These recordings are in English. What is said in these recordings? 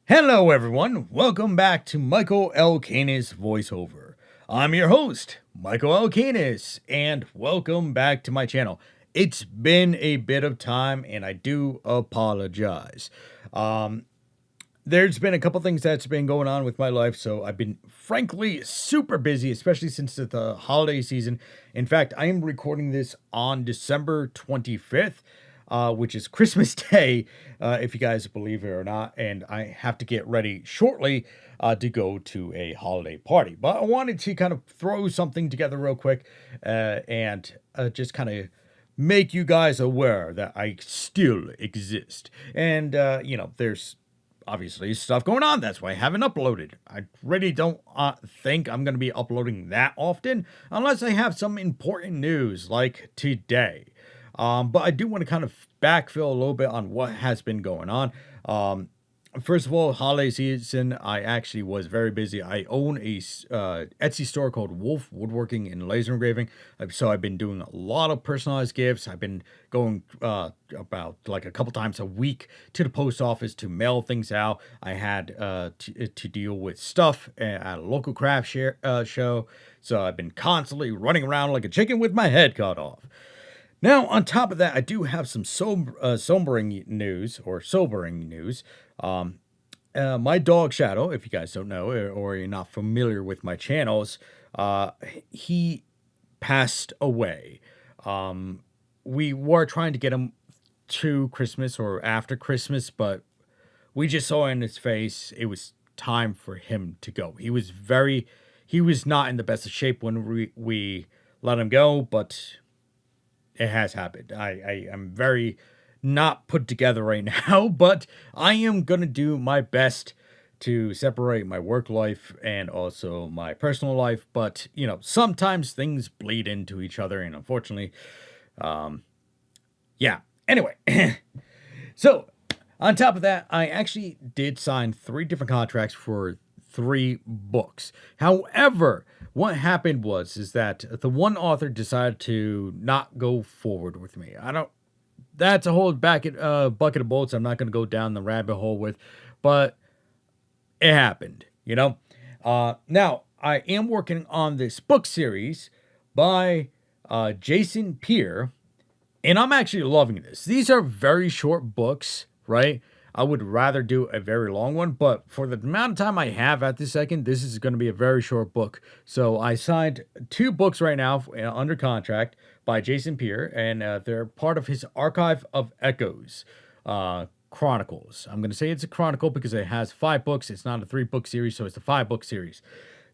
Hello, everyone. Welcome back to Michael L. Canis Voice Over. I'm your host, Michael L. Canis, and welcome back to my channel. It's been a bit of time, and I do apologize. There's been a couple things that's been going on with my life, so I've been frankly super busy, especially since the holiday season. In fact, I am recording this on December 25th, which is Christmas Day, if you guys believe it or not, and I have to get ready shortly to go to a holiday party. But I wanted to kind of throw something together real quick and just kind of make you guys aware that I still exist. And, there's obviously stuff going on. That's why I haven't uploaded. I really don't think I'm going to be uploading that often unless I have some important news like today. But I do want to kind of backfill a little bit on what has been going on. First of all, holiday season, I actually was very busy. I own a Etsy store called Wolf Woodworking and Laser Engraving. So I've been doing a lot of personalized gifts. I've been going about like a couple times a week to the post office to mail things out. I had to deal with stuff at a local craft show. So I've been constantly running around like a chicken with my head cut off. Now, on top of that, I do have some sobering news. My dog Shadow, if you guys don't know or you're not familiar with my channels, he passed away. We were trying to get him to Christmas or after Christmas, but we just saw in his face it was time for him to go. He was not in the best of shape when we let him go, but it has happened. I am very not put together right now, but I am going to do my best to separate my work life and also my personal life. But, sometimes things bleed into each other. And unfortunately, yeah. Anyway, so on top of that, I actually did sign 3 different contracts for 3 books. However, what happened is that the one author decided to not go forward with me. That's a whole bucket of bolts I'm not going to go down the rabbit hole with, but it happened, Now, I am working on this book series by Jason Peer, and I'm actually loving this. These are very short books, right? I would rather do a very long one, but for the amount of time I have at this second, this is going to be a very short book. So I signed 2 books right now under contract by Jason Peer, and they're part of his Archive of Echoes Chronicles. I'm going to say it's a chronicle because it has 5 books. It's not a 3-book series, so it's a 5-book series.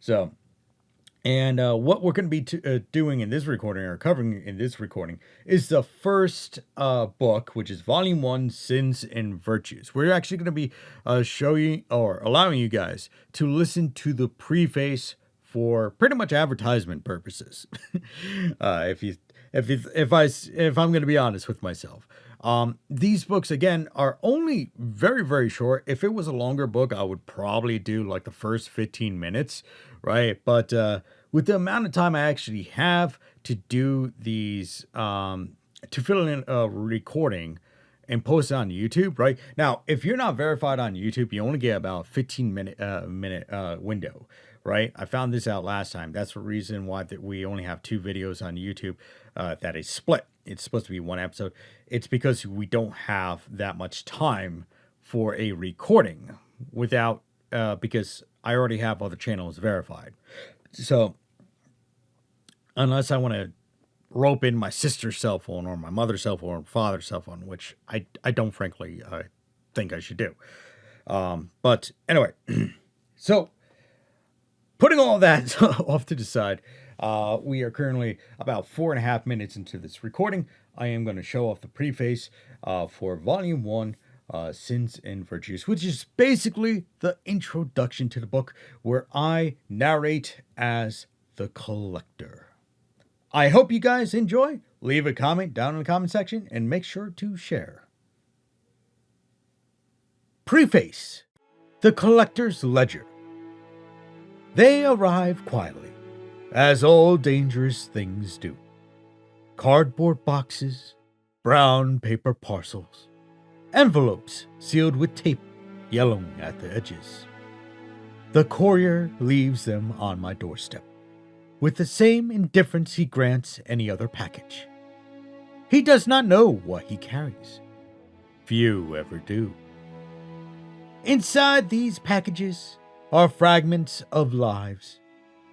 So... And what we're going to be doing in this recording, or covering in this recording, is the first book, which is Volume 1, Sins and Virtues. We're actually going to be showing or allowing you guys to listen to the preface for pretty much advertisement purposes. If I'm going to be honest with myself. These books, again, are only very, very short. If it was a longer book, I would probably do like the first 15 minutes, right? But with the amount of time I actually have to do these, to fill in a recording and post it on YouTube, right? Now, if you're not verified on YouTube, you only get about 15-minute window, right? I found this out last time. That's the reason why we only have 2 videos on YouTube that is split. It's supposed to be 1 episode. It's because we don't have that much time for a recording because I already have other channels verified. So unless I want to rope in my sister's cell phone or my mother's cell phone or father's cell phone, which I don't frankly think I should do. But anyway, so putting all that off to the side, we are currently about 4.5 minutes into this recording. I am going to show off the preface for Volume 1, Sins and Virtues, which is basically the introduction to the book where I narrate as the collector. I hope you guys enjoy. Leave a comment down in the comment section and make sure to share. Preface: The Collector's Ledger. They arrive quietly, as all dangerous things do. Cardboard boxes, brown paper parcels, envelopes sealed with tape yellowing at the edges. The courier leaves them on my doorstep, with the same indifference he grants any other package. He does not know what he carries. Few ever do. Inside these packages are fragments of lives,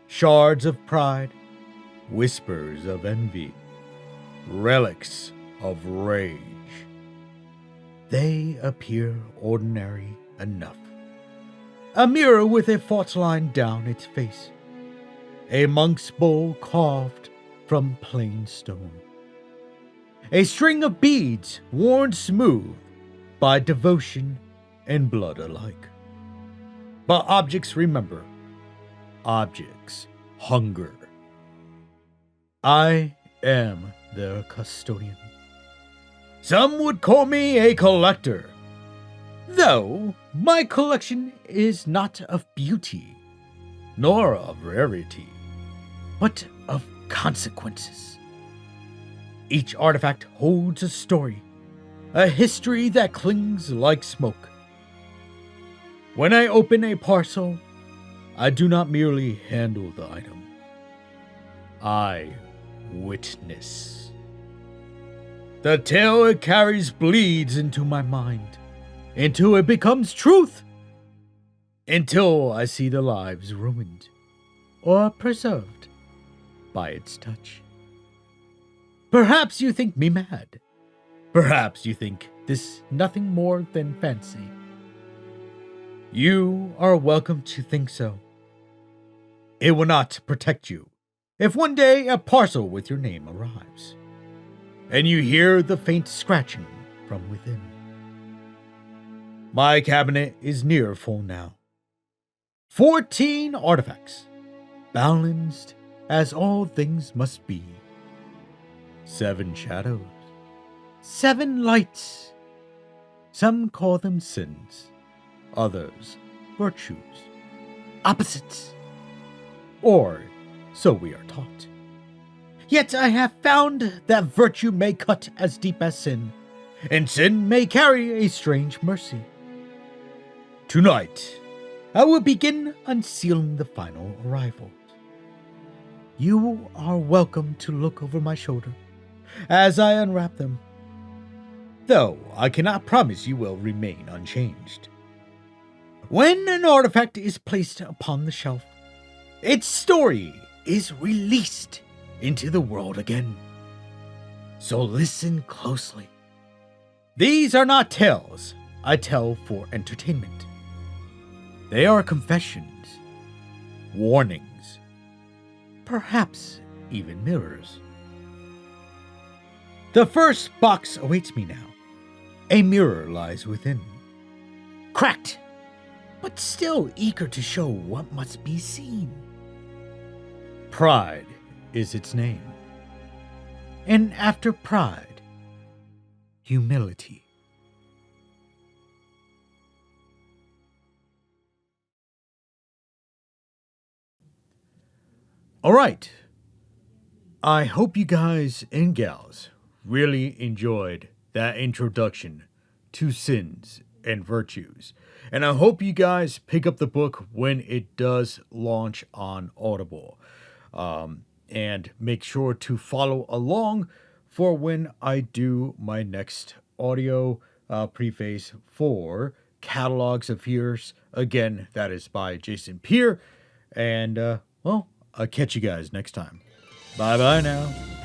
shards of pride, whispers of envy, relics of rage. They appear ordinary enough. A mirror with a fault line down its face. A monk's bowl carved from plain stone. A string of beads worn smooth by devotion and blood alike. But objects remember. Objects hunger. I am their custodian. Some would call me a collector, though my collection is not of beauty, nor of rarity, but of consequences. Each artifact holds a story, a history that clings like smoke. When I open a parcel, I do not merely handle the item. I witness. The tale it carries bleeds into my mind, until it becomes truth, until I see the lives ruined or preserved by its touch. Perhaps you think me mad. Perhaps you think this nothing more than fancy. You are welcome to think so. It will not protect you if one day a parcel with your name arrives, and you hear the faint scratching from within. My cabinet is near full now. 14 artifacts, balanced as all things must be. 7 shadows, 7 lights. Some call them sins, others virtues, opposites, or so we are taught. Yet I have found that virtue may cut as deep as sin, and sin may carry a strange mercy. Tonight, I will begin unsealing the final arrivals. You are welcome to look over my shoulder as I unwrap them, though I cannot promise you will remain unchanged. When an artifact is placed upon the shelf, its story is released into the world again. So listen closely. These are not tales I tell for entertainment. They are confessions, warnings, perhaps even mirrors. The first box awaits me now. A mirror lies within, cracked, but still eager to show what must be seen. Pride is its name. And after pride, humility. All right. I hope you guys and gals really enjoyed that introduction to sins and virtues. And I hope you guys pick up the book when it does launch on Audible. And make sure to follow along for when I do my next audio preface for Catalogs of Fears. Again, that is by Jason Peer. And, well, I'll catch you guys next time. Bye-bye now.